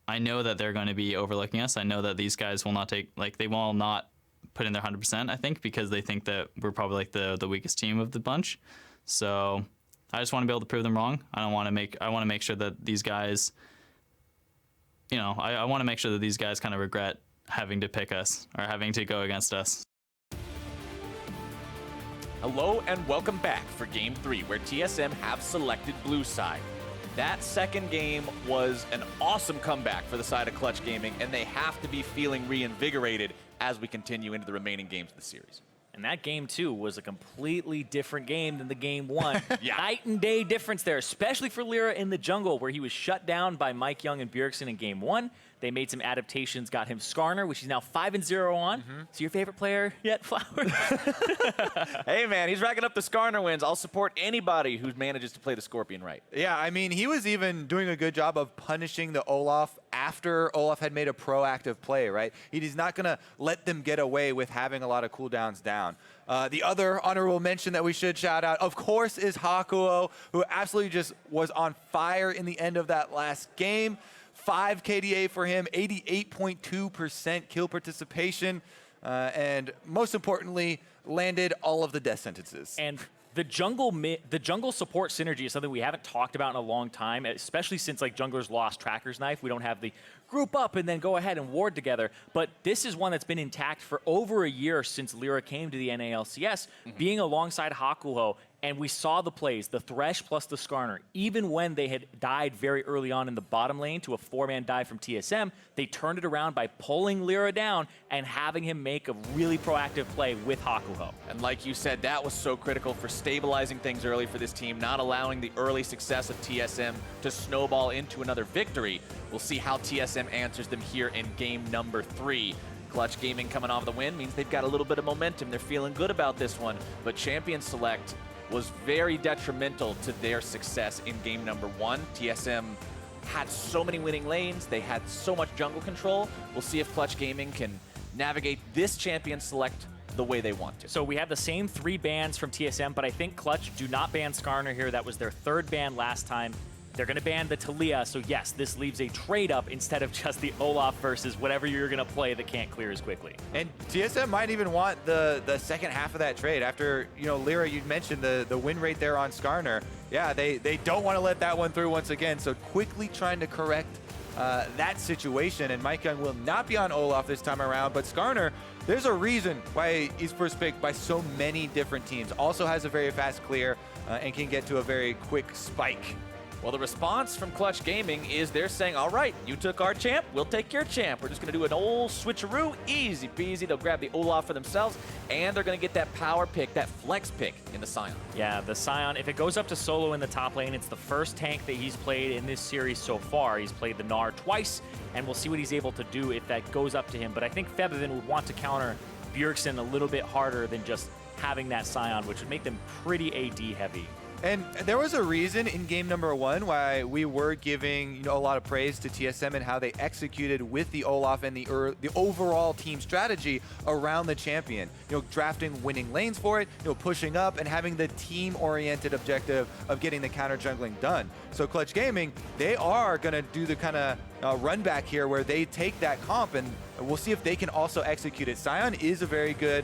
I know that they're going to be overlooking us. I know that these guys will not take, like, they will not put in their 100%, I think, because they think that we're probably like the weakest team of the bunch. So I just want to be able to prove them wrong. I want to make sure that these guys, you know, I want to make sure that these guys kind of regret having to pick us or having to go against us. Hello and welcome back for Game 3, where TSM have selected blue side. That second game was an awesome comeback for the side of Clutch Gaming, and they have to be feeling reinvigorated as we continue into the remaining games of the series. And that game, too, was a completely different game than the game one. Yeah. Night and day difference there, especially for LirA in the jungle, where he was shut down by MikeYeung and Bjergsen in game one. They made some adaptations, got him Skarner, which he's now 5-0 on. So your favorite player yet, Flower? Hey, man, he's racking up the Skarner wins. I'll support anybody who manages to play the Scorpion right. Yeah, I mean, he was even doing a good job of punishing the Olaf after Olaf had made a proactive play, right? He's not going to let them get away with having a lot of cooldowns down. The other honorable mention that we should shout out, of course, is Hakuho, who absolutely just was on fire in the end of that last game. 5 KDA for him, 88.2% kill participation, and most importantly, landed all of the death sentences. And the jungle support synergy is something we haven't talked about in a long time, especially since like junglers lost Tracker's Knife. We don't have the group up and then go ahead and ward together. But this is one that's been intact for over a year since LirA came to the NALCS, being alongside Hakuho. And we saw the plays, the Thresh plus the Skarner. Even when they had died very early on in the bottom lane to a 4-man dive from TSM, they turned it around by pulling LirA down and having him make a really proactive play with Hakuho. And like you said, that was so critical for stabilizing things early for this team, not allowing the early success of TSM to snowball into another victory. We'll see how TSM answers them here in game number 3. Clutch Gaming coming off the win means they've got a little bit of momentum. They're feeling good about this one, but Champion Select was very detrimental to their success in game number 1. TSM had so many winning lanes. They had so much jungle control. We'll see if Clutch Gaming can navigate this Champion Select the way they want to. So we have the same 3 bans from TSM, but I think Clutch do not ban Skarner here. That was their 3rd ban last time. They're going to ban the Talia, so yes, this leaves a trade-up instead of just the Olaf versus whatever you're going to play that can't clear as quickly. And TSM might even want the second half of that trade. After, you know, LirA, you mentioned the win rate there on Skarner. Yeah, they don't want to let that one through once again, so quickly trying to correct that situation. And MikeYeung will not be on Olaf this time around, but Skarner, there's a reason why he's first picked by so many different teams. Also has a very fast clear and can get to a very quick spike. Well, the response from Clutch Gaming is they're saying, all right, you took our champ, we'll take your champ. We're just going to do an old switcheroo, easy peasy. They'll grab the Olaf for themselves, and they're going to get that power pick, that flex pick in the Sion. Yeah, the Sion, if it goes up to solo in the top lane, it's the first tank that he's played in this series so far. He's played the Gnar twice, and we'll see what he's able to do if that goes up to him. But I think Febiven would want to counter Bjergsen a little bit harder than just having that Sion, which would make them pretty AD heavy. And there was a reason in game number 1 why we were giving, you know, a lot of praise to TSM and how they executed with the Olaf and the overall team strategy around the champion. You know, drafting winning lanes for it, you know, pushing up and having the team-oriented objective of getting the counter jungling done. So Clutch Gaming, they are going to do the kind of run back here where they take that comp, and we'll see if they can also execute it. Sion is a very good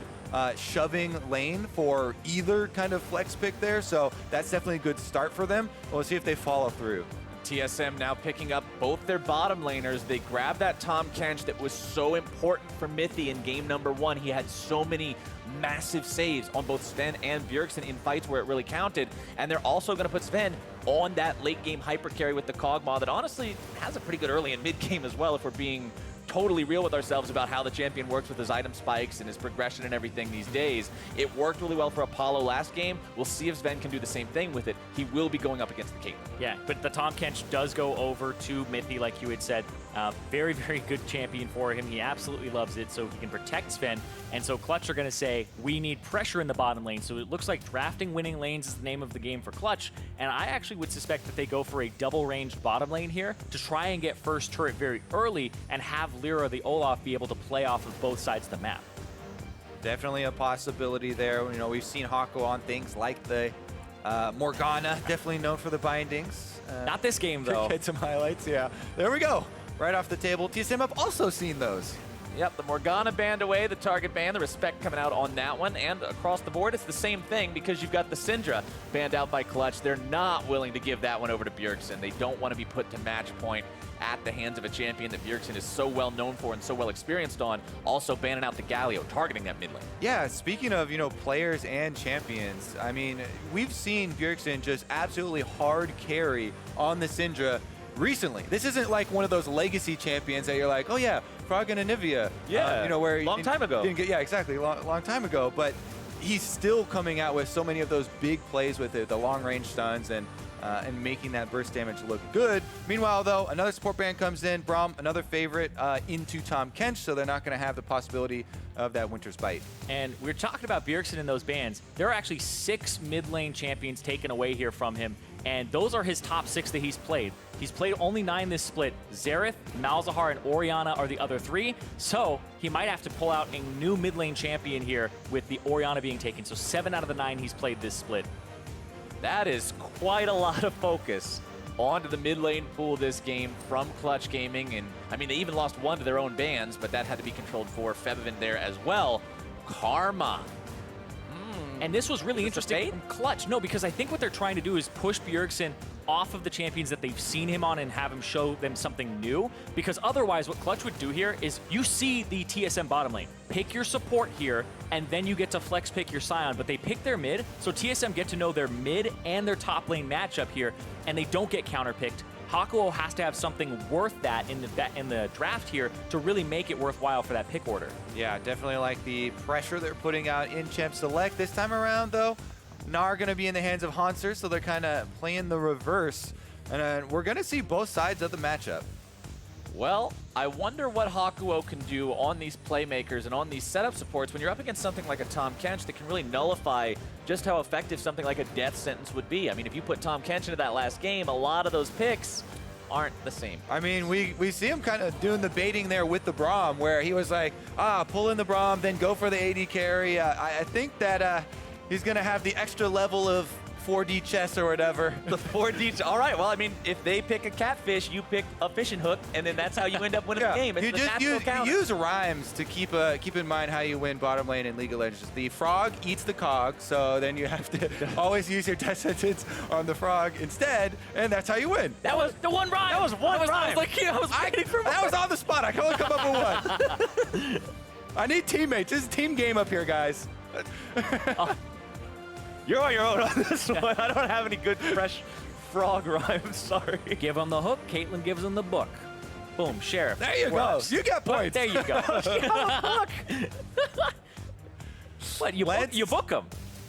shoving lane for either kind of flex pick there, so that's definitely a good start for them. We'll see if they follow through. TSM now picking up both their bottom laners. They grabbed that Tahm Kench that was so important for Mithy in game number 1. He had so many massive saves on both Zven and Bjergsen in fights where it really counted. And they're also going to put Zven on that late game hyper carry with the Kog'Maw that honestly has a pretty good early and mid game as well, if we're being totally real with ourselves about how the champion works with his item spikes and his progression and everything these days. It worked really well for Apollo last game. We'll see if Zven can do the same thing with it. He will be going up against the Caitlyn. Yeah, but the Tahm Kench does go over to Mithy, like you had said. Very, very good champion for him. He absolutely loves it, so he can protect Zven. And so Clutch are going to say, we need pressure in the bottom lane. So it looks like drafting winning lanes is the name of the game for Clutch. And I actually would suspect that they go for a double-ranged bottom lane here to try and get first turret very early and have LirA, the Olaf, be able to play off of both sides of the map. Definitely a possibility there. You know, we've seen Hakuho on things like the Morgana, definitely known for the bindings. Not this game, though. Get some highlights, yeah. There we go. right off the table. TSM have also seen those. Yep, the Morgana banned away, the target ban, the respect coming out on that one, and across the board it's the same thing because you've got the Syndra banned out by Clutch. They're not willing to give that one over to Bjergsen. They don't want to be put to match point at the hands of a champion that Bjergsen is so well known for and so well experienced on, also banning out the Galio, targeting that mid lane. Yeah, speaking of, players and champions, I mean, we've seen Bjergsen just absolutely hard carry on the Syndra recently. This isn't like one of those legacy champions that you're like, oh yeah, Frog and Anivia. Yeah, where long time ago. Yeah, exactly, long time ago. But he's still coming out with so many of those big plays with it, the long range stuns and making that burst damage look good. Meanwhile, though, another support ban comes in. Braum, another favorite, into Tahm Kench, so they're not going to have the possibility of that Winter's Bite. And we're talking about Bjergsen in those bans. There are actually 6 mid lane champions taken away here from him, and those are his top 6 that he's played. He's played only 9 this split. Xerath, Malzahar, and Orianna are the other 3, so he might have to pull out a new mid lane champion here with the Orianna being taken. So 7 out of the 9 he's played this split. That is quite a lot of focus onto the mid lane pool this game from Clutch Gaming. And I mean, they even lost 1 to their own bans, but that had to be controlled for Febiven there as well. Karma. And this was really interesting from Clutch. No, because I think what they're trying to do is push Bjergsen off of the champions that they've seen him on and have him show them something new. Because otherwise, what Clutch would do here is you see the TSM bottom lane. Pick your support here, and then you get to flex pick your Sion. But they pick their mid, so TSM get to know their mid and their top lane matchup here, and they don't get counterpicked. Hakuho has to have something worth that in the draft here to really make it worthwhile for that pick order. Yeah, definitely like the pressure they're putting out in Champ Select. This time around, though, Gnar going to be in the hands of Hauntzer, so they're kind of playing the reverse. And we're going to see both sides of the matchup. Well, I wonder what Hakuho can do on these playmakers and on these setup supports when you're up against something like a Tahm Kench that can really nullify just how effective something like a death sentence would be. I mean, if you put Tahm Kench into that last game, a lot of those picks aren't the same. I mean, we see him kind of doing the baiting there with the Braum, where he was like, pull in the Braum, then go for the AD carry. I think that he's going to have the extra level of 4D chess or whatever. The 4D. All right. Well, I mean, if they pick a catfish, you pick a fishing hook, and then that's how you end up winning the game. It's you the just natural use rhymes to keep in mind how you win bottom lane in League of Legends. The frog eats the cog, so then you have to always use your death sentence on the frog instead, and that's how you win. That was the one rhyme. That was one rhyme. I was like, I was waiting for that was on the spot. I can only come up with one. I need teammates. This is a team game up here, guys. You're on your own on this one. I don't have any good fresh frog rhymes. Sorry. Give him the hook. Caitlyn gives him the book. Boom, Sheriff. There you Works. go. You got points. There you go. Look. What, you book him.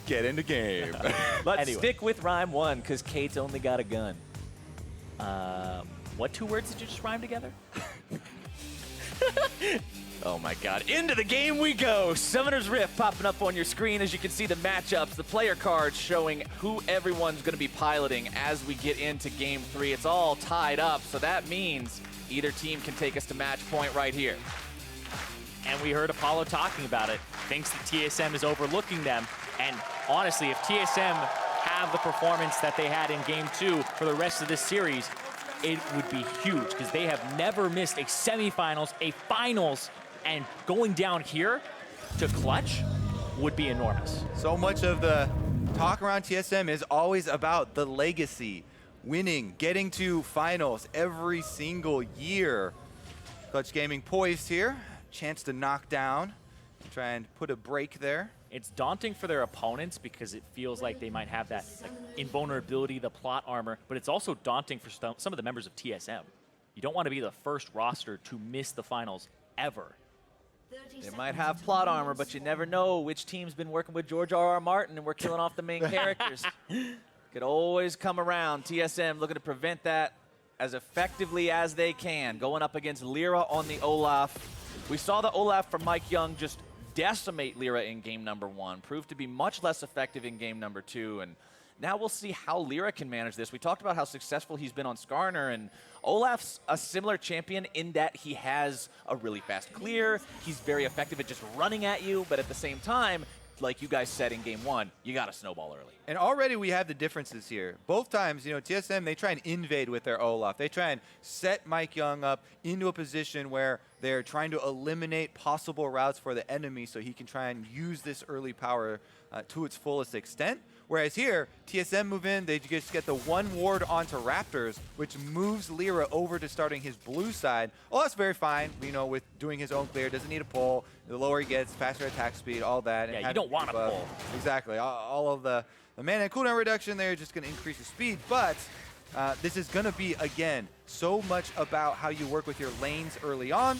Get in the game. Let's stick with rhyme 1, because Kate's only got a gun. What 2 words did you just rhyme together? Oh my god, into the game we go! Summoner's Rift popping up on your screen as you can see the matchups, the player cards showing who everyone's going to be piloting as we get into game 3. It's all tied up, so that means either team can take us to match point right here. And we heard Apollo talking about it. Thinks that TSM is overlooking them. And honestly, if TSM have the performance that they had in game 2 for the rest of this series, it would be huge because they have never missed a semifinals, a finals, and going down here to Clutch would be enormous. So much of the talk around TSM is always about the legacy, winning, getting to finals every single year. Clutch Gaming poised here, chance to knock down, try and put a break there. It's daunting for their opponents because it feels like they might have that invulnerability, the plot armor, but it's also daunting for some of the members of TSM. You don't want to be the first roster to miss the finals ever. They might have plot armor, but you never know which team's been working with George R.R. Martin and we're killing off the main characters. Could always come around. TSM looking to prevent that as effectively as they can. Going up against LirA on the Olaf. We saw the Olaf from MikeYeung just decimate LirA in game number 1. Proved to be much less effective in game number 2. And now we'll see how LirA can manage this. We talked about how successful he's been on Skarner, and Olaf's a similar champion in that he has a really fast clear. He's very effective at just running at you, but at the same time, like you guys said in game 1, you got to snowball early. And already we have the differences here. Both times, you know, TSM, they try and invade with their Olaf. They try and set MikeYeung up into a position where they're trying to eliminate possible routes for the enemy so he can try and use this early power to its fullest extent. Whereas here, TSM move in, they just get the one ward onto Raptors, which moves LirA over to starting his blue side. Olaf's very fine, you know, with doing his own clear, doesn't need a pull. The lower he gets, faster attack speed, all that. Yeah, you don't want to pull. Exactly. All of the mana and cooldown reduction there is just going to increase the speed, but this is going to be, again, so much about how you work with your lanes early on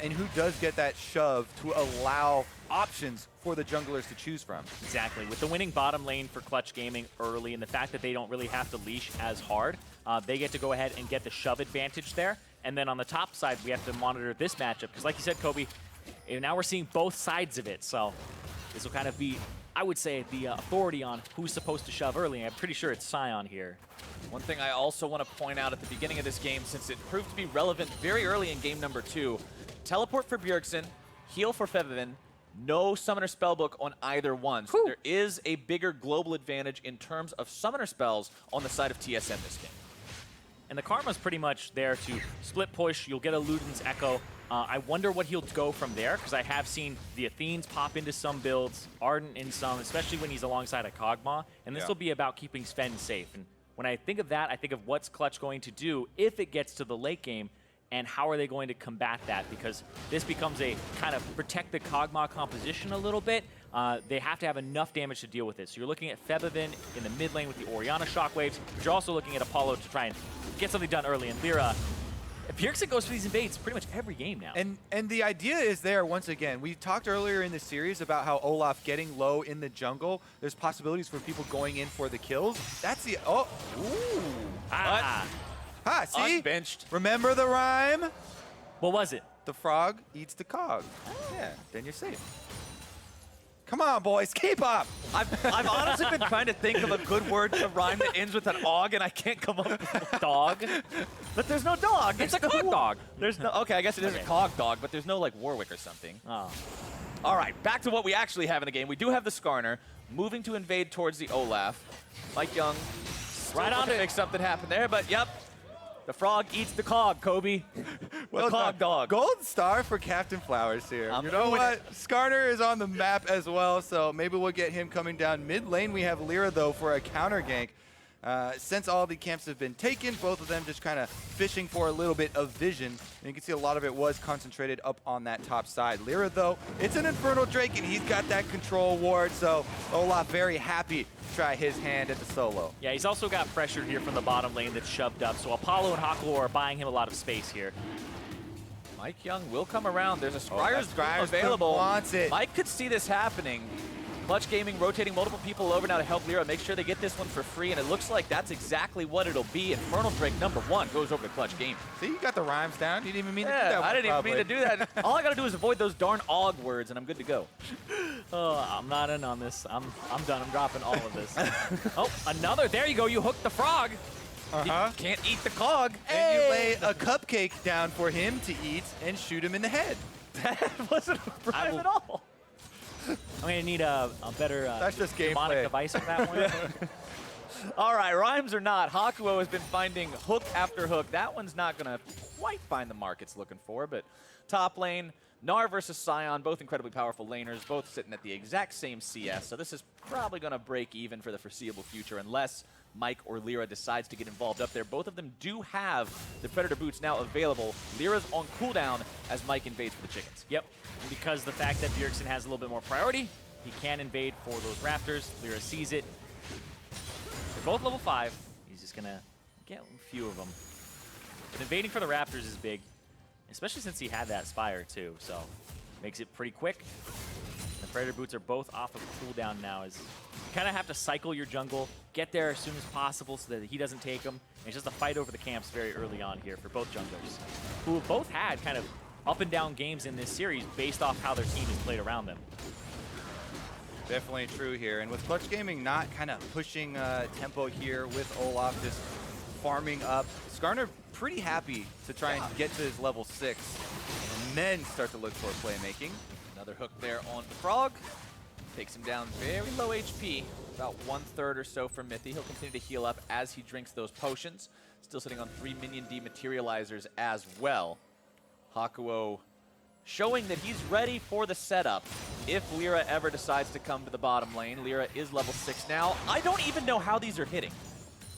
and who does get that shove to allow options for the junglers to choose from. Exactly. With the winning bottom lane for Clutch Gaming early and the fact that they don't really have to leash as hard, they get to go ahead and get the shove advantage there. And then on the top side, we have to monitor this matchup because like you said, Kobe, now we're seeing both sides of it. So this will kind of be, I would say, the authority on who's supposed to shove early. I'm pretty sure it's Sion here. One thing I also want to point out at the beginning of this game, since it proved to be relevant very early in game number 2, teleport for Bjergsen, heal for Febiven, no Summoner Spellbook on either one. So there is a bigger global advantage in terms of Summoner spells on the side of TSM this game. And the Karma's pretty much there to split push. You'll get a Luden's Echo. I wonder what he'll go from there, because I have seen the Athenes pop into some builds, Ardent in some, especially when he's alongside a Kog'Maw. And this will be about keeping Zven safe. And when I think of that, I think of what's Clutch going to do if it gets to the late game, and how are they going to combat that? Because this becomes a kind of protect the Kog'Maw composition a little bit. They have to have enough damage to deal with it. So you're looking at Febiven in the mid lane with the Orianna shockwaves, but you're also looking at Apollo to try and get something done early. And LirA, if Bjergsen goes for these invades pretty much every game now. And the idea is there, once again, we talked earlier in the series about how Olaf getting low in the jungle, there's possibilities for people going in for the kills. That's the, Ah, see? Unbenched. Remember the rhyme? What was it? The frog eats the cog. Yeah, then you're safe. Come on, boys, keep up. I've honestly been trying to think of a good word to rhyme that ends with an og, and I can't come up with Dog? But there's no dog. It's a cog dog. There's no. Okay, I guess it is a cog dog, but there's no like Warwick or something. Oh. All right, back to what we actually have in the game. We do have the Skarner moving to invade towards the Olaf. MikeYeung right on to make something happen there, but yep. The frog eats the cog, Kobe. Well, cog dog. Gold star for Captain Flowers here. I'm you know doing what? Skarner is on the map as well, so maybe we'll get him coming down mid lane. We have LirA, though, for a counter gank. Since all the camps have been taken, both of them just kind of fishing for a little bit of vision. And you can see a lot of it was concentrated up on that top side. LirA, though, it's an Infernal Drake, and he's got that control ward, so Olaf very happy to try his hand at the solo. Yeah, he's also got pressure here from the bottom lane that's shoved up, so Apollo and Hakuho are buying him a lot of space here. MikeYeung will come around. There's a Scryer's Scryer's available. Wants it. Mike could see this happening. Clutch Gaming rotating multiple people over now to help LirA make sure they get this one for free, and it looks like that's exactly what it'll be. Infernal Drake #1 goes over to Clutch Gaming. See, you got the rhymes down. You didn't even mean to do Yeah, that. I didn't even mean to do that. All I gotta do is avoid those darn og words, and I'm good to go. Oh, I'm not in on this. I'm done. I'm dropping all of this. Oh, another. There you go. You hooked the frog. Uh-huh. Can't eat the cog. And you lay a cupcake down for him to eat and shoot him in the head. That wasn't a rhyme at all. I'm going to need a better That's just demonic gameplay. device for that one. All right, rhymes or not, Hakuho has been finding hook after hook. That one's not going to quite find the mark it's looking for, but top lane, Gnar versus Sion, both incredibly powerful laners, both sitting at the exact same CS, so this is probably going to break even for the foreseeable future unless Mike or LirA decides to get involved up there. Both of them do have the Predator boots now available. LirA's on cooldown as Mike invades for the chickens. Yep, because the fact that Bjergsen has a little bit more priority, he can invade for those Raptors. LirA sees it. They're both level 5. He's just going to get a few of them. But invading for the Raptors is big, especially since he had that Spire too, so makes it pretty quick. The Predator boots are both off of cooldown now. As you kind of have to cycle your jungle, get there as soon as possible so that he doesn't take them. And it's just a fight over the camps very early on here for both junglers, who have both had kind of up and down games in this series based off how their team has played around them. Definitely true here. And with Clutch Gaming not kind of pushing tempo here with Olaf just farming up, Skarner pretty happy to try and get to his level 6 and then start to look for playmaking. Another hook there on the frog. Takes him down very low HP, about 1/3 or so from Mithy. He'll continue to heal up as he drinks those potions. Still sitting on 3 minion dematerializers as well. Hakuho showing that he's ready for the setup if LirA ever decides to come to the bottom lane. LirA is level 6 now. I don't even know how these are hitting.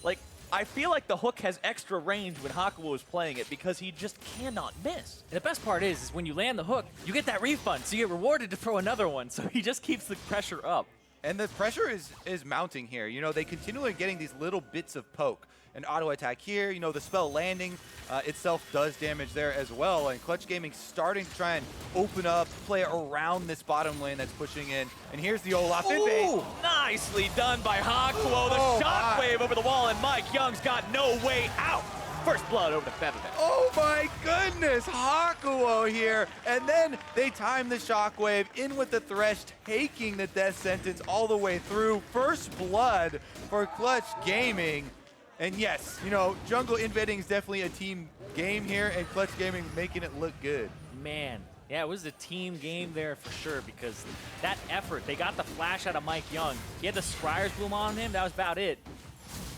Like, I feel like the hook has extra range when Hakuho is playing it because he just cannot miss. And the best part is when you land the hook, you get that refund, so you get rewarded to throw another one. So he just keeps the pressure up. And the pressure is mounting here. You know, they continually getting these little bits of poke. An auto attack here, you know, the spell landing itself does damage there as well. And Clutch Gaming starting to try and open up, play around this bottom lane that's pushing in. And here's the Olaf invade. Ooh, nicely done by Hakuho. The shockwave over the wall, and MikeYeung's got no way out. First blood over to Febiven. Oh my goodness, Hakuho here. And then they time the shockwave in with the Thresh, taking the death sentence all the way through. First blood for Clutch Gaming. And yes, you know, jungle invading is definitely a team game here, and Clutch Gaming making it look good. Man, yeah, it was a team game there for sure because that effort, they got the flash out of MikeYeung. He had the Scryer's Bloom on him, that was about it.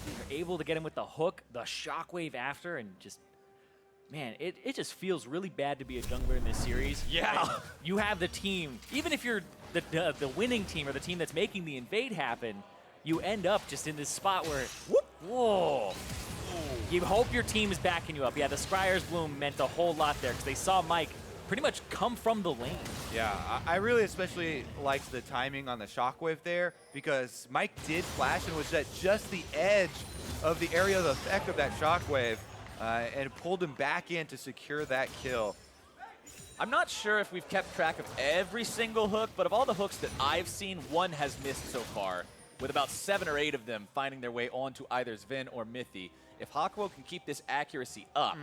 They're able to get him with the hook, the shockwave after, and just, man, it just feels really bad to be a jungler in this series. Yeah. You have the team, even if you're the winning team or the team that's making the invade happen, you end up just in this spot where, whoop, whoa. You hope your team is backing you up. Yeah, the Scryer's Bloom meant a whole lot there because they saw Mike pretty much come from the lane. Yeah, I really especially liked the timing on the shockwave there because Mike did flash and was at just the edge of the area of effect of that shockwave and pulled him back in to secure that kill. I'm not sure if we've kept track of every single hook, but of all the hooks that I've seen, one has missed so far, with about 7 or 8 of them finding their way onto either Zven or Mithy. If Hakuho can keep this accuracy up,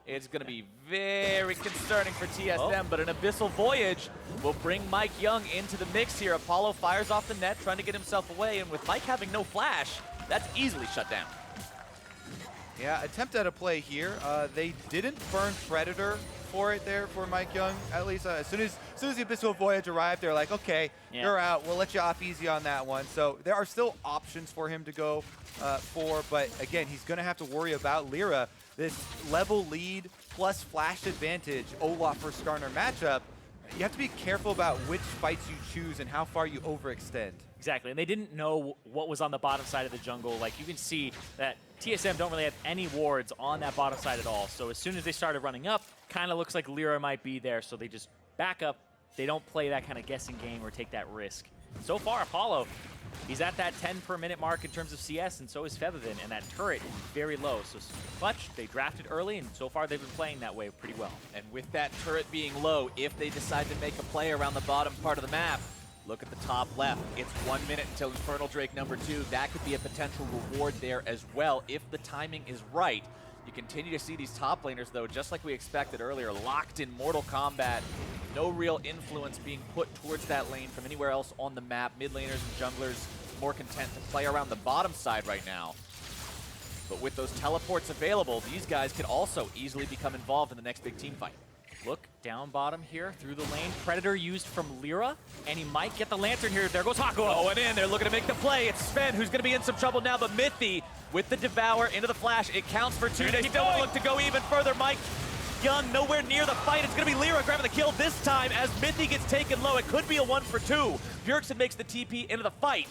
it's going to be very concerning for TSM, but an Abyssal Voyage will bring MikeYeung into the mix here. Apollo fires off the net, trying to get himself away, and with Mike having no flash, that's easily shut down. Yeah, attempt at a play here. They didn't burn Predator for it there for MikeYeung. At least as soon as the Abyssal Voyage arrived, they're like, okay, you're out. We'll let you off easy on that one. So there are still options for him to go for, but again, he's going to have to worry about LirA. This level lead plus flash advantage, Olaf for Skarner matchup. You have to be careful about which fights you choose and how far you overextend. Exactly, and they didn't know what was on the bottom side of the jungle. Like, you can see that TSM don't really have any wards on that bottom side at all. So as soon as they started running up, kind of looks like LirA might be there, so they just back up. They don't play that kind of guessing game or take that risk. So far, Apollo, he's at that 10 per minute mark in terms of CS, and so is Febiven, and that turret is very low. So Clutch, they drafted early, and so far they've been playing that way pretty well. And with that turret being low, if they decide to make a play around the bottom part of the map, look at the top left. It's 1 minute until Infernal Drake #2. That could be a potential reward there as well if the timing is right. You continue to see these top laners, though, just like we expected earlier, locked in Mortal Kombat. No real influence being put towards that lane from anywhere else on the map. Mid laners and junglers more content to play around the bottom side right now. But with those teleports available, these guys could also easily become involved in the next big team fight. Look down bottom here through the lane. Predator used from LirA, and he might get the lantern here. There goes Hakuho. Oh, and in. They're looking to make the play. It's Zven who's going to be in some trouble now, but Mithy with the Devour into the flash. It counts for 2. They still look to go even further. MikeYeung nowhere near the fight. It's going to be LirA grabbing the kill this time as Mithy gets taken low. It could be a 1 for 2. Bjergsen makes the TP into the fight.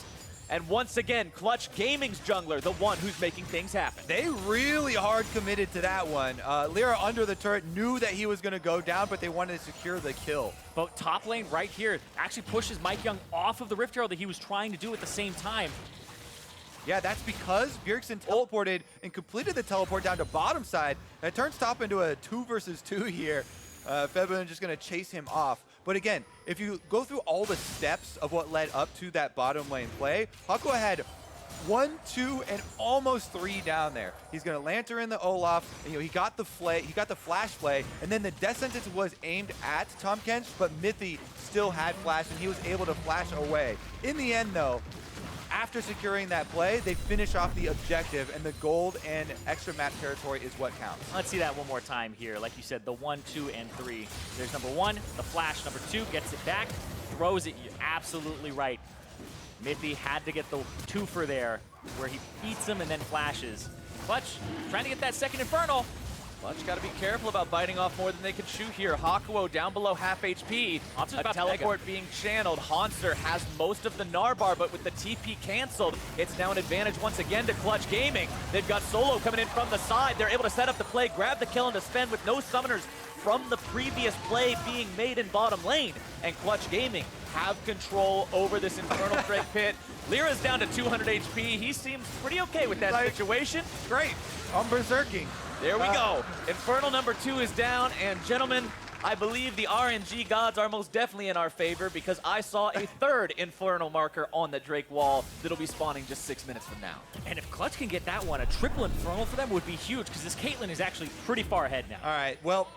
And once again, Clutch Gaming's jungler, the one who's making things happen. They really hard committed to that one. LirA under the turret knew that he was going to go down, but they wanted to secure the kill. But top lane right here actually pushes MikeYeung off of the Rift Herald that he was trying to do at the same time. Yeah, that's because Bjergsen teleported and completed the teleport down to bottom side. That turns top into a 2 versus 2 here. Febiven just going to chase him off. But again, if you go through all the steps of what led up to that bottom lane play, Hakuho had 1, 2, and almost 3 down there. He's going to lantern in the Olaf, and, he got the flash play, and then the death sentence was aimed at Tahm Kench, but Mithy still had flash, and he was able to flash away. In the end, though, after securing that play, they finish off the objective, and the gold and extra map territory is what counts. Let's see that one more time here. Like you said, the 1, 2, and 3. There's number 1, the flash. Number 2 gets it back. throws it, you're absolutely right. Mithy had to get the twofer there, where he beats him and then flashes. Clutch trying to get that second Infernal. Clutch got to be careful about biting off more than they can chew here. Hakuho down below half HP. Hauntzer A teleport being channeled. Hauntzer has most of the Gnar bar, but with the TP canceled, it's now an advantage once again to Clutch Gaming. They've got Solo coming in from the side. They're able to set up the play, grab the kill into Zven with no summoners from the previous play being made in bottom lane. And Clutch Gaming have control over this Infernal Drake pit. LirA's down to 200 HP. He seems pretty okay with that situation. Great. I'm berserking. There we go. Infernal number 2 is down, and gentlemen, I believe the RNG gods are most definitely in our favor because I saw a third Infernal marker on the Drake wall that'll be spawning just 6 minutes from now. And if Clutch can get that one, a triple Infernal for them would be huge because this Caitlyn is actually pretty far ahead now. All right, well,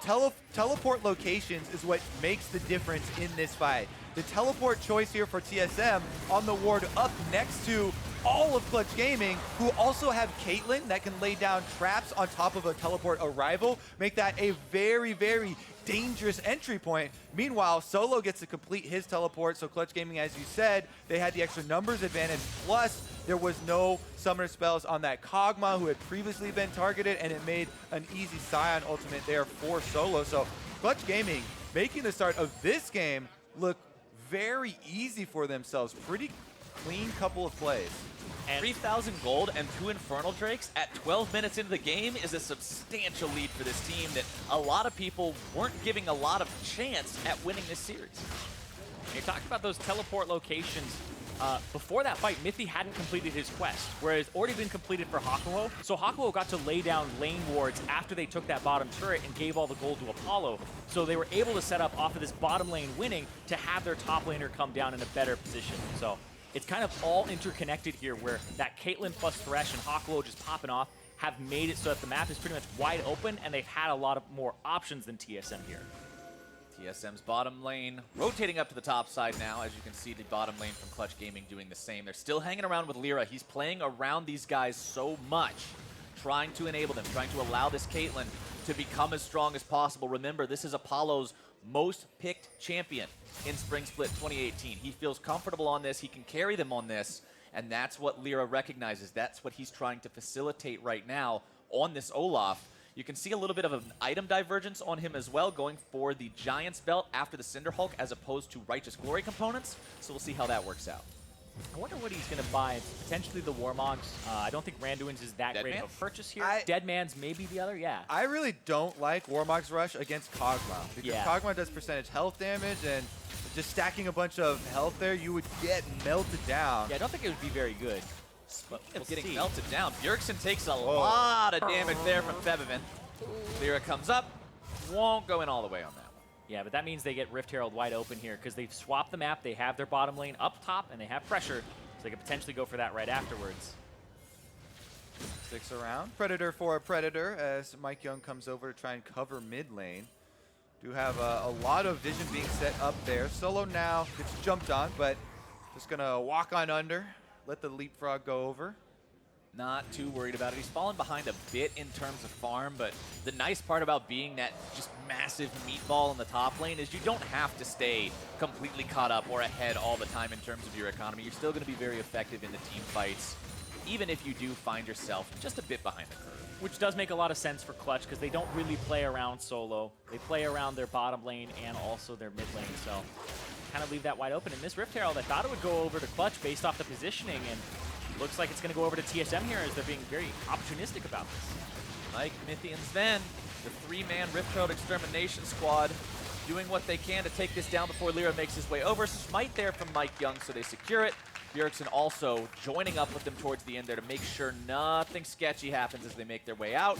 teleport locations is what makes the difference in this fight. The teleport choice here for TSM on the ward up next to all of Clutch Gaming, who also have Caitlyn that can lay down traps on top of a teleport arrival, make that a very, very dangerous entry point. Meanwhile, Solo gets to complete his teleport, so Clutch Gaming, as you said, they had the extra numbers advantage, plus there was no summoner spells on that Kog'Maw who had previously been targeted, and it made an easy Sion ultimate there for Solo. So Clutch Gaming making the start of this game look very easy for themselves. Pretty clean couple of plays. And 3,000 gold and 2 Infernal Drakes at 12 minutes into the game is a substantial lead for this team that a lot of people weren't giving a lot of chance at winning this series. You talked about those teleport locations. Before that fight, Mithy hadn't completed his quest, whereas already been completed for Hakuho. So Hakuho got to lay down lane wards after they took that bottom turret and gave all the gold to Apollo. So they were able to set up off of this bottom lane winning to have their top laner come down in a better position. So it's kind of all interconnected here where that Caitlyn plus Thresh and Hakuho just popping off have made it so that the map is pretty much wide open and they've had a lot of more options than TSM here. TSM's bottom lane rotating up to the top side now. As you can see, the bottom lane from Clutch Gaming doing the same. They're still hanging around with LirA. He's playing around these guys so much, trying to enable them, trying to allow this Caitlyn to become as strong as possible. Remember, this is Apollo's most picked champion in Spring Split 2018. He feels comfortable on this. He can carry them on this, and that's what LirA recognizes. That's what he's trying to facilitate right now on this Olaf. You can see a little bit of an item divergence on him as well, going for the Giant's Belt after the Cinder Hulk as opposed to Righteous Glory components. So we'll see how that works out. I wonder what he's going to buy. Potentially the Warmogs. I don't think Randuin's is that great of a purchase here. Deadman's maybe the other, yeah. I really don't like Warmog's Rush against Kog'Maw because Kog'Maw does percentage health damage, and just stacking a bunch of health there, you would get melted down. Yeah, I don't think it would be very good. Getting melted down. Bjergsen takes a lot of damage there from Febiven. LirA comes up, won't go in all the way on that one. Yeah, but that means they get Rift Herald wide open here because they've swapped the map. They have their bottom lane up top, and they have pressure, so they could potentially go for that right afterwards. Sticks around. Predator for a Predator as MikeYeung comes over to try and cover mid lane. Do have a lot of vision being set up there. Solo now gets jumped on, but just going to walk on under. Let the leapfrog go over. Not too worried about it. He's fallen behind a bit in terms of farm, but the nice part about being that just massive meatball in the top lane is you don't have to stay completely caught up or ahead all the time in terms of your economy. You're still going to be very effective in the team fights, even if you do find yourself just a bit behind the curve. Which does make a lot of sense for Clutch because they don't really play around Solo. They play around their bottom lane and also their mid lane, so kind of leave that wide open. And this Rift Herald, I thought it would go over to Clutch based off the positioning, and looks like it's going to go over to TSM here as they're being very opportunistic about this. Mike, Mithy, and Zven, the 3-man Rift Herald Extermination Squad, doing what they can to take this down before LirA makes his way over. Smite there from MikeYeung, so they secure it. Bjergsen also joining up with them towards the end there to make sure nothing sketchy happens as they make their way out.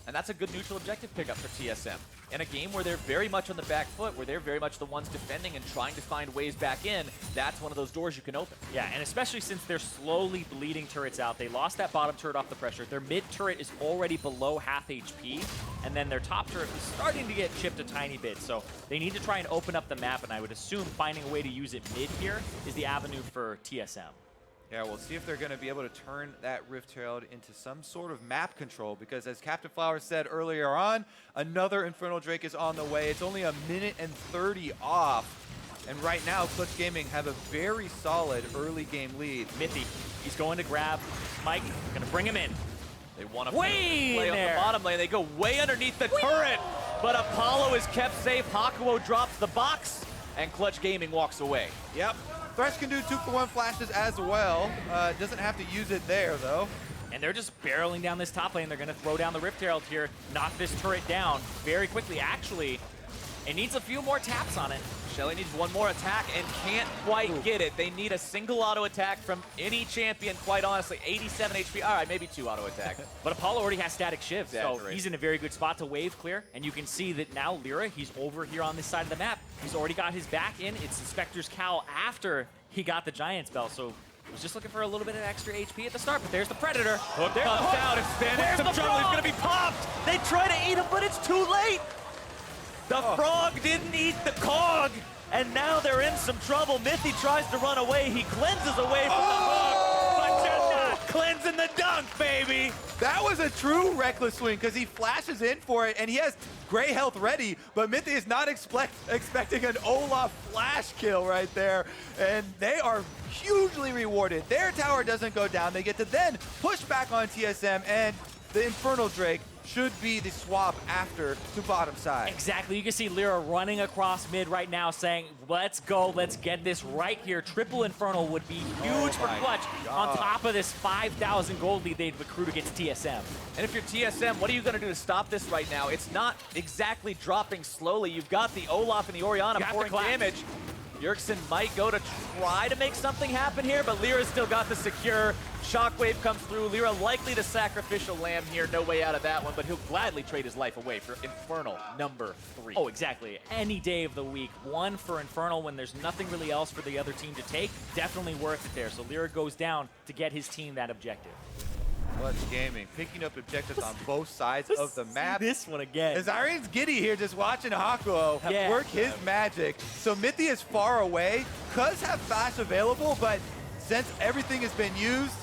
And that's a good neutral objective pickup for TSM. In a game where they're very much on the back foot, where they're very much the ones defending and trying to find ways back in, that's one of those doors you can open. Yeah, and especially since they're slowly bleeding turrets out. They lost that bottom turret off the pressure. Their mid turret is already below half HP, and then their top turret is starting to get chipped a tiny bit. So they need to try and open up the map, and I would assume finding a way to use it mid here is the avenue for TSM. Yeah, we'll see if they're going to be able to turn that Rift Herald into some sort of map control, because as Captain Flower said earlier on, another Infernal Drake is on the way. It's only a minute and 30 off And right now, Clutch Gaming have a very solid early game lead. Mithy, he's going to grab Mike, gonna bring him in. They want to Way play in on there. the bottom lane. They go way underneath the turret, but Apollo is kept safe. Hakuho drops the box, and Clutch Gaming walks away. Yep. Thresh can do 2-for-1 flashes as well. Doesn't have to use it there, though. And they're just barreling down this top lane. They're gonna throw down the Rift Herald here, knock this turret down very quickly. Actually, it needs a few more taps on it. Shelly needs one more attack and can't quite get it. They need a single auto attack from any champion, quite honestly. 87 HP. All right, maybe 2 auto attack. But Apollo already has static shiv, so Exaggerate. he's in a very good spot to wave clear. And you can see that now LirA, he's over here on this side of the map. He's already got his back in. It's the Spectre's Cowl after he got the Giant Spell, so he was just looking for a little bit of extra HP at the start, but there's the Predator. Hook There's the comes hook. out. It's Zven. Where's Some the jungle. He's frog? going to be popped. They try to eat him, but it's too late. The frog didn't eat the cog, and now they're in some trouble. Mithy tries to run away. He cleanses away from the hook, but you're not cleansing the dunk, baby. That was a true reckless swing because he flashes in for it and he has gray health ready, but Mithy is not expecting an Olaf flash kill right there. And they are hugely rewarded. Their tower doesn't go down. They get to then push back on TSM, and the Infernal Drake should be the swap after to bottom side. Exactly. You can see LirA running across mid right now saying, let's go, let's get this right here. Triple Infernal would be huge for my Clutch God. on top of this 5,000 gold lead they'd accrued against TSM. And if you're TSM, what are you going to do to stop this right now? It's not exactly dropping slowly. You've got the Olaf and the Orianna Got the pouring collapse. damage. Bjergsen might go to try to make something happen here, but LirA's still got the secure. Shockwave comes through. LirA likely the sacrificial lamb here. No way out of that one, but he'll gladly trade his life away for Infernal number 3. Oh, exactly. Any day of the week. One for Infernal when there's nothing really else for the other team to take. Definitely worth it there. So LirA goes down to get his team that objective. Clutch Gaming picking up objectives on both sides of the map. This one again. As Irene's giddy here just watching Hakuho Yeah. work his magic. So Mithy is far away. Cuz have flash available, but since everything has been used,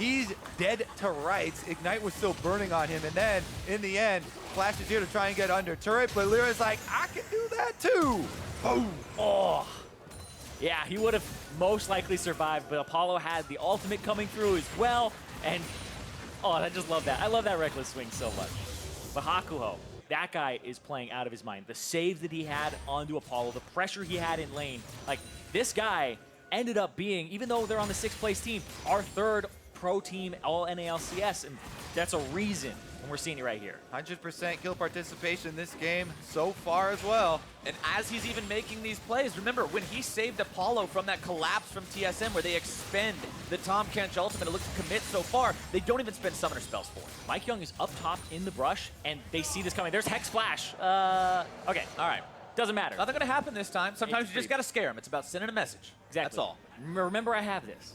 he's dead to rights. Ignite was still burning on him, and then in the end, Flash is here to try and get under turret, but LirA's like, I can do that too. Boom. Oh. Yeah, he would have most likely survived, but Apollo had the ultimate coming through as well, and oh, I just love that. I love that reckless swing so much. But Hakuho, that guy is playing out of his mind. The save that he had onto Apollo, the pressure he had in lane, like this guy ended up being, even though they're on the 6th place team, our 3rd pro team all NALCS, and that's a reason, and we're seeing it right here. 100% kill participation this game so far as well. And as he's even making these plays, remember when he saved Apollo from that collapse from TSM where they expend the Tahm Kench ultimate, it looks to commit so far, they don't even spend summoner spells for it. MikeYeung is up top in the brush, and they see this coming. There's Hex Flash. Okay, all right. Doesn't matter. Nothing gonna happen this time. Sometimes you just gotta scare him. It's about sending a message. Exactly. That's all. Remember, I have this.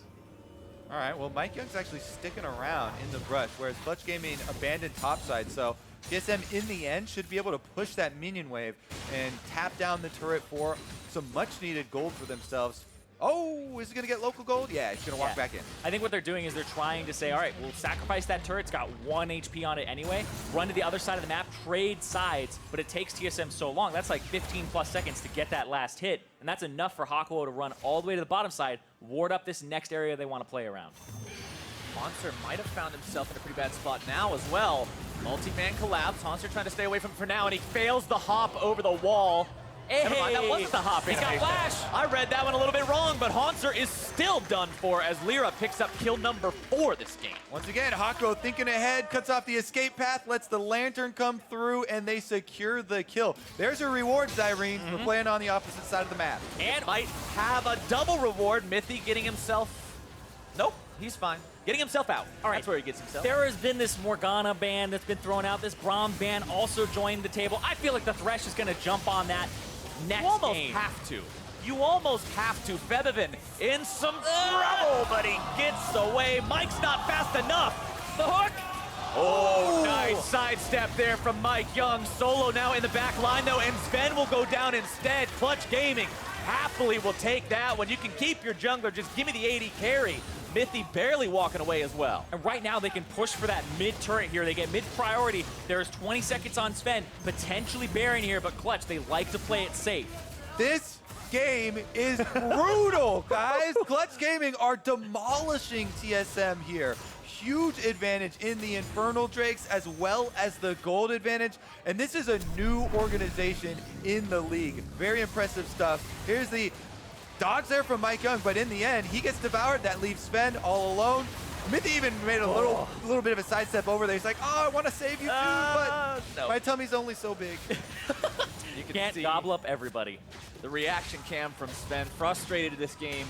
All right, well, MikeYeung's actually sticking around in the brush, whereas Clutch Gaming abandoned topside. So TSM, in the end, should be able to push that minion wave and tap down the turret for some much-needed gold for themselves. Oh, is he going to get local gold? Yeah, he's going to walk back in. I think what they're doing is they're trying to say, all right, we'll sacrifice that turret. It's got 1 HP on it anyway. Run to the other side of the map, trade sides, but it takes TSM so long. That's like 15+ seconds to get that last hit, and that's enough for Hakuho to run all the way to the bottom side, ward up this next area they want to play around. Hauntzer might have found himself in a pretty bad spot now as well. Multi-man collapse. Hauntzer trying to stay away from it for now, and he fails the hop over the wall. Never mind, that wasn't the hop. He's got flash. I read that one a little bit wrong, but Hauntzer is still done for as LirA picks up kill number 4 this game. Once again, Hakuho thinking ahead, cuts off the escape path, lets the lantern come through, and they secure the kill. There's your rewards, Irene, for playing on the opposite side of the map. And might have a double reward. Mithy getting himself... Nope, he's fine. Getting himself out. All right. That's where he gets himself. There has been this Morgana ban that's been thrown out. This Braum ban also joined the table. I feel like the Thresh is going to jump on that next You almost game. have to. You almost have to. Febiven in some trouble, but he gets away. Mike's not fast enough. The hook. Oh, nice sidestep there from MikeYeung. Solo now in the back line, though, and Zven will go down instead. Clutch Gaming happily will take that one. You can keep your jungler. Just give me the AD carry. Mithy barely walking away as well. And right now they can push for that mid turret here. They get mid priority. There's 20 seconds on Zven, potentially Baron here, but Clutch, they like to play it safe. This game is brutal, guys. Clutch Gaming are demolishing TSM here. Huge advantage in the Infernal Drakes as well as the gold advantage. And this is a new organization in the league. Very impressive stuff. Here's the dodge there from MikeYeung, but in the end, he gets devoured. That leaves Zven all alone. Mithy even made a little bit of a sidestep over there. He's like, oh, I want to save you too, but no. my tummy's only so big. You Can't see gobble up everybody. the reaction cam from Zven, frustrated this game.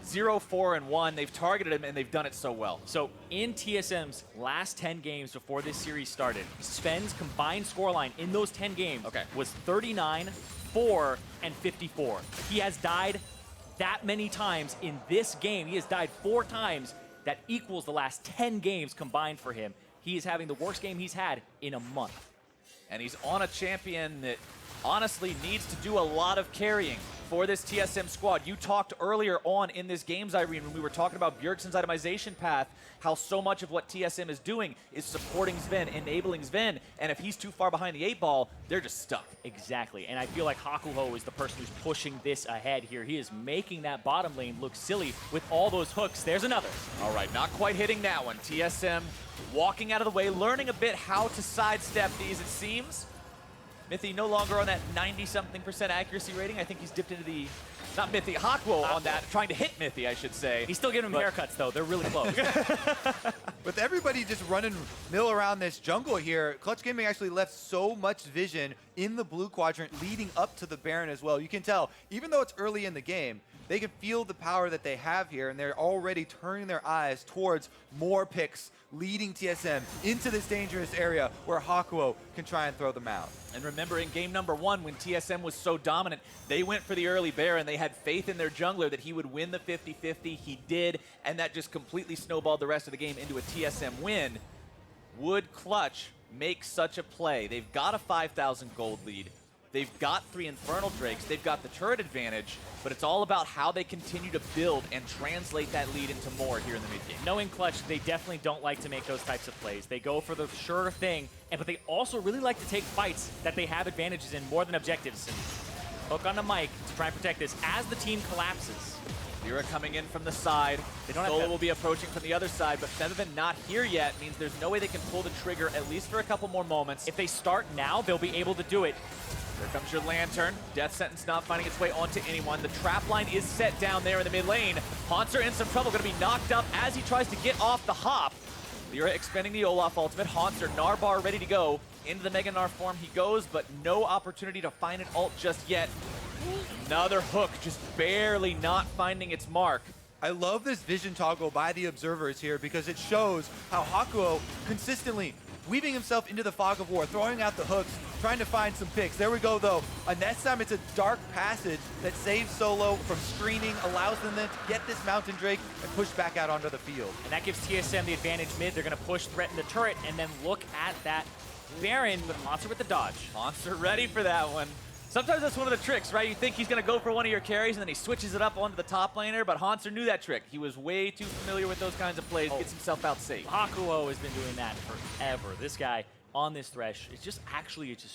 0-4-1. They've targeted him, and they've done it so well. So in TSM's last 10 games before this series started, Zven's combined scoreline in those 10 games was 39, 4, and 54. He has died that many times in this game. He has died 4 times. That equals the last 10 games combined for him. He is having the worst game he's had in a month. And he's on a champion that honestly needs to do a lot of carrying for this TSM squad. You talked earlier on in this games, Irene, when we were talking about Bjergsen's itemization path, how so much of what TSM is doing is supporting Zven, enabling Zven, and if he's too far behind the 8-ball, they're just stuck. Exactly, and I feel like Hakuho is the person who's pushing this ahead here. He is making that bottom lane look silly with all those hooks. There's another. All right, not quite hitting that one. TSM walking out of the way, learning a bit how to sidestep these, it seems. Mithy no longer on that 90-something% accuracy rating. I think he's dipped into the, not Mithy, Hakuho on that, trying to hit Mithy, I should say. He's still giving him haircuts, though. They're really close. With everybody just running mill around this jungle here, Clutch Gaming actually left so much vision in the blue quadrant leading up to the Baron as well. You can tell, even though it's early in the game, they can feel the power that they have here, and they're already turning their eyes towards more picks, leading TSM into this dangerous area where Hakuho can try and throw them out. And remember, in game number 1, when TSM was so dominant, they went for the early Baron. They had faith in their jungler that he would win the 50-50. He did, and that just completely snowballed the rest of the game into a TSM win. Would Clutch make such a play? They've got a 5,000 gold lead. They've got 3 Infernal Drakes. They've got the turret advantage, but it's all about how they continue to build and translate that lead into more here in the mid game. Knowing Clutch, they definitely don't like to make those types of plays. They go for the sure thing, but they also really like to take fights that they have advantages in more than objectives. And hook on the mic to try and protect this as the team collapses. LirA coming in from the side. Solo will be approaching from the other side, but Febiven not here yet means there's no way they can pull the trigger, at least for a couple more moments. If they start now, they'll be able to do it. Here comes your Lantern. Death Sentence not finding its way onto anyone. The trap line is set down there in the mid lane. Hauntzer in some trouble, going to be knocked up as he tries to get off the hop. LirA expending the Olaf ultimate. Hauntzer, Gnar bar ready to go. Into the Mega Gnar form he goes, but no opportunity to find an ult just yet. Another hook, just barely not finding its mark. I love this vision toggle by the observers here because it shows how Hakuho consistently weaving himself into the fog of war, throwing out the hooks, trying to find some picks. There we go, though. And this time it's a dark passage that saves Solo from screening, allows them then to get this Mountain Drake and push back out onto the field. And that gives TSM the advantage mid. They're going to push, threaten the turret, and then look at that Baron with Hauntzer with the dodge. Hauntzer ready for that one. Sometimes that's one of the tricks, right? You think he's going to go for one of your carries, and then he switches it up onto the top laner, but Hauntzer knew that trick. He was way too familiar with those kinds of plays, gets himself out safe. Hakuho has been doing that forever. This guy on this Thresh, it's just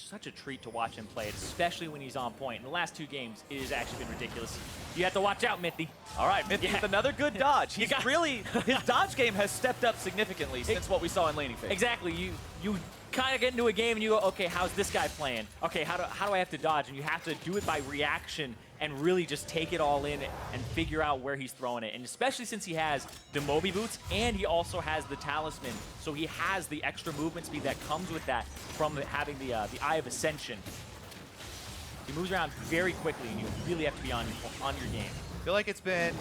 such a treat to watch him play it, especially when he's on point. In the last 2 games, it has actually been ridiculous. You have to watch out, Mithy. All right, Mithy with another good dodge. He's really, his dodge game has stepped up significantly since what we saw in laning phase. Exactly. You kind of get into a game and you go, okay, how's this guy playing? Okay, how do I have to dodge? And you have to do it by reaction and really just take it all in and figure out where he's throwing it. And especially since he has the Moby Boots and he also has the Talisman, so he has the extra movement speed that comes with that from having the Eye of Ascension. He moves around very quickly, and you really have to be on your game. I feel like it's been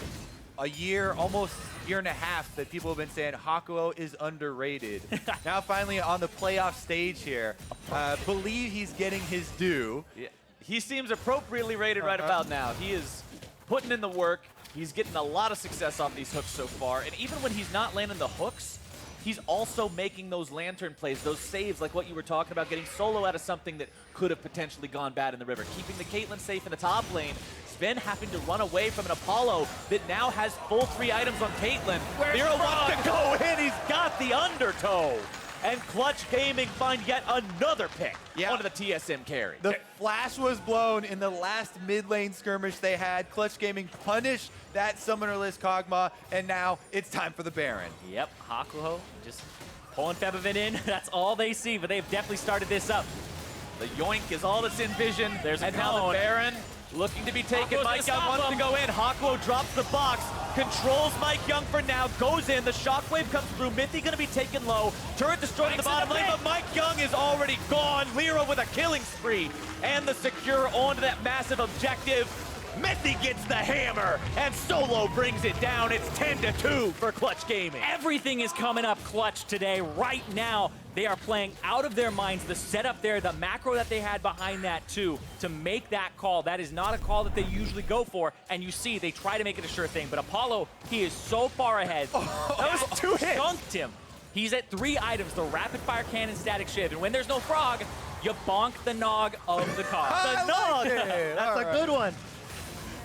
a year, almost year and a half, that people have been saying Hakuho is underrated. Now finally on the playoff stage here, believe he's getting his due. Yeah. He seems appropriately rated right about now. He is putting in the work. He's getting a lot of success off these hooks so far. And even when he's not landing the hooks, he's also making those Lantern plays, those saves like what you were talking about, getting Solo out of something that could have potentially gone bad in the river, keeping the Caitlyn safe in the top lane. Zven having to run away from an Apollo that now has full 3 items on Caitlyn. LirA wants to go in. He's got the undertow. and Clutch Gaming find yet another pick onto the TSM carry. The flash was blown in the last mid lane skirmish they had. Clutch Gaming punished that summonerless Kog'Maw, and now it's time for the Baron. Yep, Hakuho just pulling Febiven in. That's all they see, but they've definitely started this up. The yoink is all that's in vision. There's a and now the cone. Baron looking to be taken. Hakuho's MikeYeung wants to go in. Hakuho drops the box, controls MikeYeung for now, goes in. The shockwave comes through. Mithy going to be taken low. Turret destroyed in the bottom lane, but MikeYeung is already gone. LirA with a killing spree and the secure onto that massive objective. Mithy gets the hammer, and Solo brings it down. It's 10-2 for Clutch Gaming. Everything is coming up Clutch today. Right now, they are playing out of their minds. The setup there, the macro that they had behind that too, to make that call. That is not a call that they usually go for, and you see they try to make it a sure thing. But Apollo, he is so far ahead. That was 2 hits. Skunked him. He's at 3 items, the rapid fire cannon, static shiv, and when there's no frog, you bonk the nog of the car. The nog! That's a good one.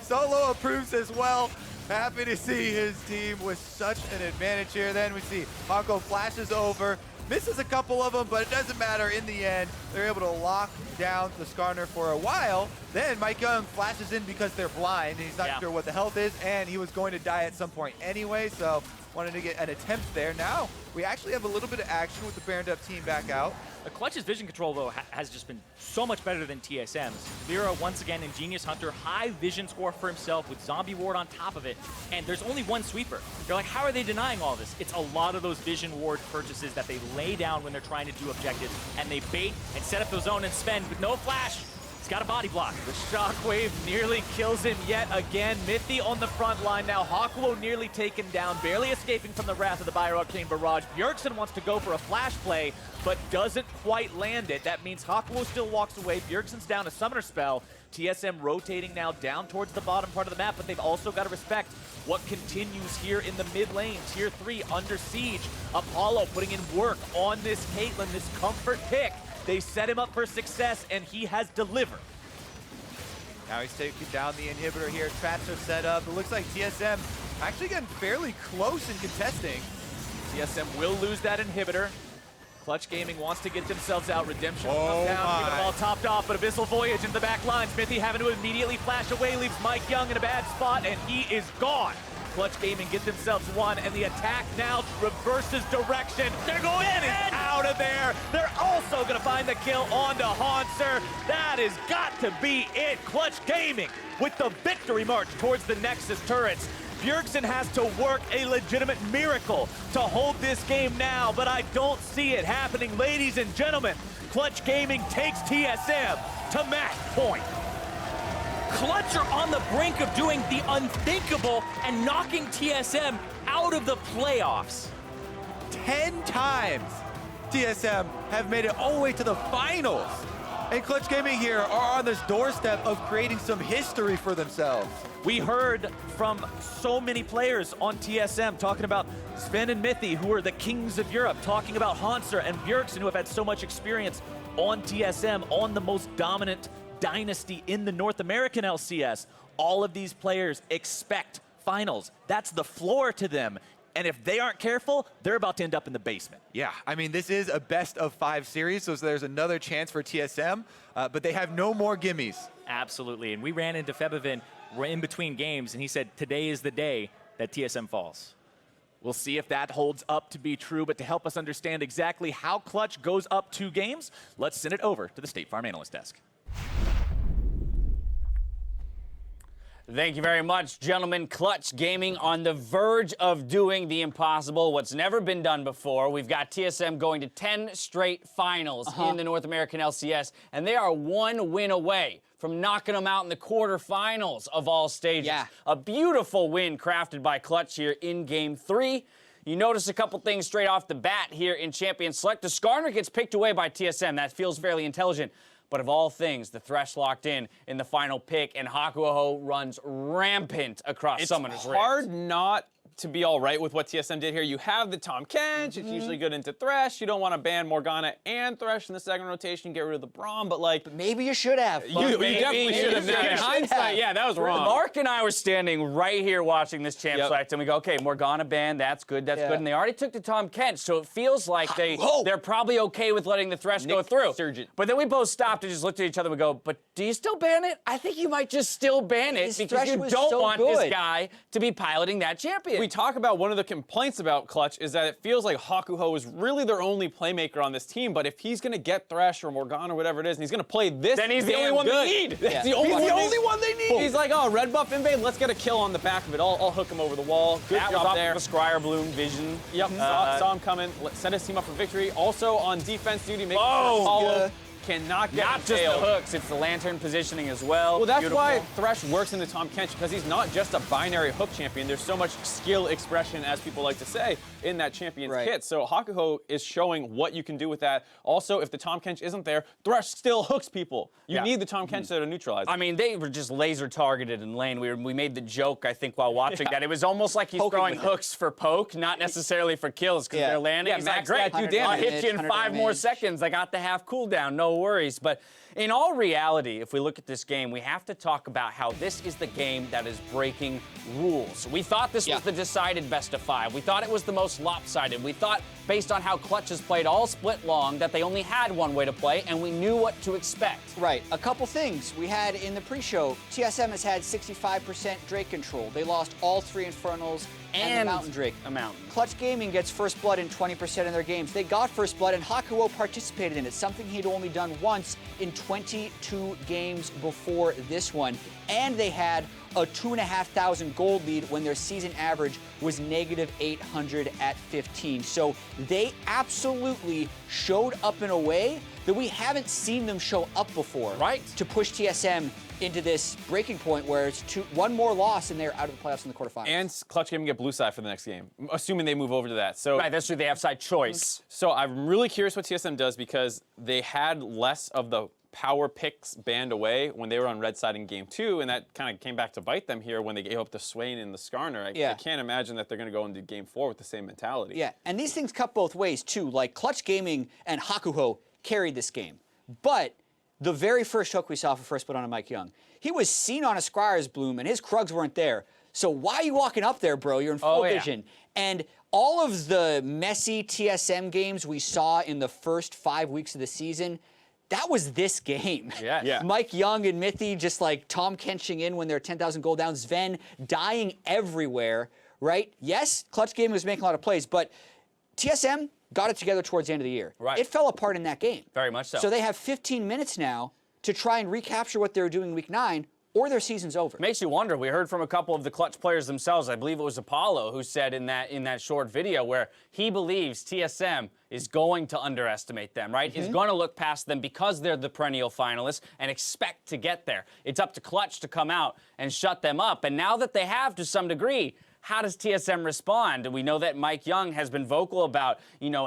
Solo approves as well. Happy to see his team with such an advantage here. Then we see Hanko flashes over, misses a couple of them, but it doesn't matter. In the end, they're able to lock down the Skarner for a while. Then MikeYeung flashes in because they're blind, and he's not sure what the health is, and he was going to die at some point anyway, so wanted to get an attempt there. Now, we actually have a little bit of action with the Baroned Up team back out. The Clutch's vision control, though, has just been so much better than TSM's. LirA, once again, Ingenious Hunter, high vision score for himself with Zombie Ward on top of it, and there's only one sweeper. You're like, how are they denying all this? It's a lot of those vision ward purchases that they lay down when they're trying to do objectives, and they bait and set up the zone, and Zven with no flash. He's got a body block. The shockwave nearly kills him yet again. Mithy on the front line now. Hakuho nearly taken down, barely escaping from the wrath of the Bio-Arcane Barrage. Bjergsen wants to go for a flash play, but doesn't quite land it. That means Hakuho still walks away. Bjergsen's down a summoner spell. TSM rotating now down towards the bottom part of the map, but they've also got to respect what continues here in the mid lane. Tier 3 under siege. Apollo putting in work on this Caitlyn, this comfort pick. They set him up for success, and he has delivered. Now he's taking down the inhibitor here. Traps are set up. It looks like TSM actually getting fairly close in contesting. TSM will lose that inhibitor. Clutch Gaming wants to get themselves out. Redemption will come down, keep it all topped off, but Abyssal Voyage into the back line. Mithy having to immediately flash away, leaves MikeYeung in a bad spot, and he is gone. Clutch Gaming get themselves one, and the attack now reverses direction. They're going in and out of there. They're also going to find the kill onto Hauntzer. That has got to be it. Clutch Gaming with the victory march towards the Nexus turrets. Bjergsen has to work a legitimate miracle to hold this game now, but I don't see it happening. Ladies and gentlemen, Clutch Gaming takes TSM to match point. Clutch are on the brink of doing the unthinkable and knocking TSM out of the playoffs. 10 times TSM have made it all the way to the finals. And Clutch Gaming here are on this doorstep of creating some history for themselves. We heard from so many players on TSM talking about Zven and Mithy, who are the kings of Europe, talking about Hauntzer and Bjergsen, who have had so much experience on TSM, on the most dominant dynasty in the North American LCS. All of these players expect finals. That's the floor to them. And if they aren't careful, they're about to end up in the basement. Yeah, I mean, this is a best of 5 series, so there's another chance for TSM, but they have no more gimmies. Absolutely, and we ran into Febiven in between games, and he said today is the day that TSM falls. We'll see if that holds up to be true, but to help us understand exactly how Clutch goes up 2 games, let's send it over to the State Farm Analyst Desk. Thank you very much, gentlemen. Clutch Gaming on the verge of doing the impossible, what's never been done before. We've got TSM going to 10 straight finals in the North American LCS, and they are 1 win away from knocking them out in the quarterfinals of all stages. Yeah. A beautiful win crafted by Clutch here in Game 3. You notice a couple things straight off the bat here in Champion Select. The Skarner gets picked away by TSM. That feels fairly intelligent. But of all things, the Thresh locked in the final pick, and Hakuho runs rampant across Summoner's Rift. It's hard not to be all right with what TSM did here. You have the Tahm Kench. It's usually good into Thresh. You don't want to ban Morgana and Thresh in the second rotation, get rid of the Braum, but like... Maybe you should have. You definitely should have. In hindsight, yeah, that was wrong. Mark and I were standing right here watching this champ select, and we go, okay, Morgana ban, that's good, that's good. And they already took the Tahm Kench, so it feels like they're probably okay with letting the Thresh go through. Surgeon. But then we both stopped and just looked at each other and we go, but do you still ban it? I think you might just still ban it because you don't want this guy to be piloting that champion. We talk about one of the complaints about Clutch is that it feels like Hakuho is really their only playmaker on this team, but if he's going to get Thresh or Morgana or whatever it is, and he's going to play this, then he's the only one they need. That's the only one they need. He's like, oh, red buff invade, let's get a kill on the back of it. I'll hook him over the wall. Good that job was there. The Scryer Bloom vision. Yep, saw him coming. Set his team up for victory. Also on defense duty, making sure Hollow cannot get Not just the hooks, it's the lantern positioning as well. Well, that's why Thresh works in the Tahm Kench, because he's not just a binary hook champion. There's so much skill expression, as people like to say, in that champion's kit. So Hakuho is showing what you can do with that. Also, if the Tahm Kench isn't there, Thresh still hooks people. You need the Tahm Kench there to neutralize. I mean, they were just laser targeted in lane. We made the joke, I think, while watching that. It was almost like he's throwing hooks for poke, not necessarily for kills, because they're landing. He's like, great, I'll hit you in 5 more seconds. I got the half cooldown, no worries. But in all reality, if we look at this game, we have to talk about how this is the game that is breaking rules. We thought this was the decided best of 5. We thought it was the most lopsided. We thought, based on how Clutch has played all split long, that they only had one way to play, and we knew what to expect. Right. A couple things we had in the pre-show. TSM has had 65% Drake control. They lost all 3 Infernals and the Mountain Drake. A Mountain. Clutch Gaming gets first blood in 20% of their games. They got first blood, and Hakuho participated in it, something he'd only done once in 22 games before this one. And they had a 2,500 gold lead when their season average was negative 800 at 15. So they absolutely showed up in a way that we haven't seen them show up before. Right. To push TSM into this breaking point where it's one more loss and they're out of the playoffs in the quarterfinals. And Clutch Gaming get blue side for the next game, assuming they move over to that. So right, that's true. They have side choice. So I'm really curious what TSM does, because they had less of the power picks banned away when they were on red side in game 2, and that kind of came back to bite them here when they gave up the Swain and the Skarner. I can't imagine that they're going to go into game 4 with the same mentality. Yeah, and these things cut both ways too. Like Clutch Gaming and Hakuho carried this game, but the very first hook we saw for first blood on a MikeYeung, he was seen on a Squires Bloom and his Krugs weren't there. So why are you walking up there, bro? You're in full vision. And all of the messy TSM games we saw in the first 5 weeks of the season, that was this game. MikeYeung and Mithy just like Tahm Kenching in when they're 10,000 gold down. Zven dying everywhere, right? Yes, Clutch Gaming was making a lot of plays, but TSM got it together towards the end of the year. Right. It fell apart in that game. Very much so. So they have 15 minutes now to try and recapture what they were doing in week 9, or their season's over. Makes you wonder. We heard from a couple of the Clutch players themselves. I believe it was Apollo who said in that short video where he believes TSM is going to underestimate them, right? Is going to look past them because they're the perennial finalists and expect to get there. It's up to Clutch to come out and shut them up. And now that they have to some degree, how does TSM respond? We know that MikeYeung has been vocal about,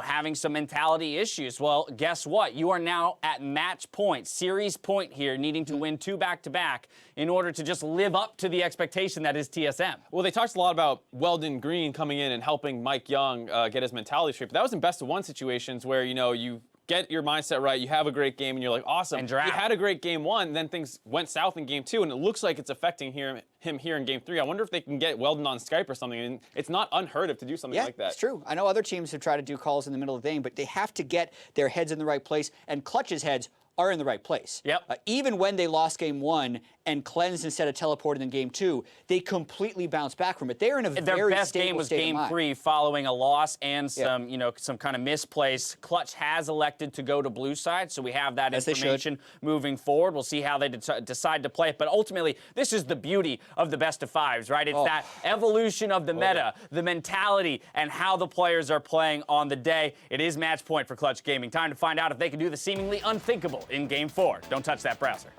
having some mentality issues. Well, guess what? You are now at match point, series point here, needing to win 2 back-to-back in order to just live up to the expectation that is TSM. Well, they talked a lot about Weldon Green coming in and helping MikeYeung get his mentality straight. But that was in best-of-1 situations where, you get your mindset right, you have a great game, and you're like, awesome. And you had a great game 1, then things went south in game 2, and it looks like it's affecting him here in game 3. I wonder if they can get Weldon on Skype or something, and it's not unheard of to do something like that. Yeah, it's true. I know other teams have tried to do calls in the middle of the game, but they have to get their heads in the right place, and Clutch's heads are in the right place. Even when they lost game 1 and cleansed instead of teleported in game 2, they completely bounced back from it. They're in a Their very best stable game was state game of mind. 3 following a loss and some, some kind of misplace. Clutch has elected to go to blue side, so we have that information moving forward. We'll see how they decide to play it, but ultimately, this is the beauty of the best of 5s, right? It's that evolution of the meta, the mentality, and how the players are playing on the day. It is match point for Clutch Gaming. Time to find out if they can do the seemingly unthinkable in game 4. Don't touch that browser.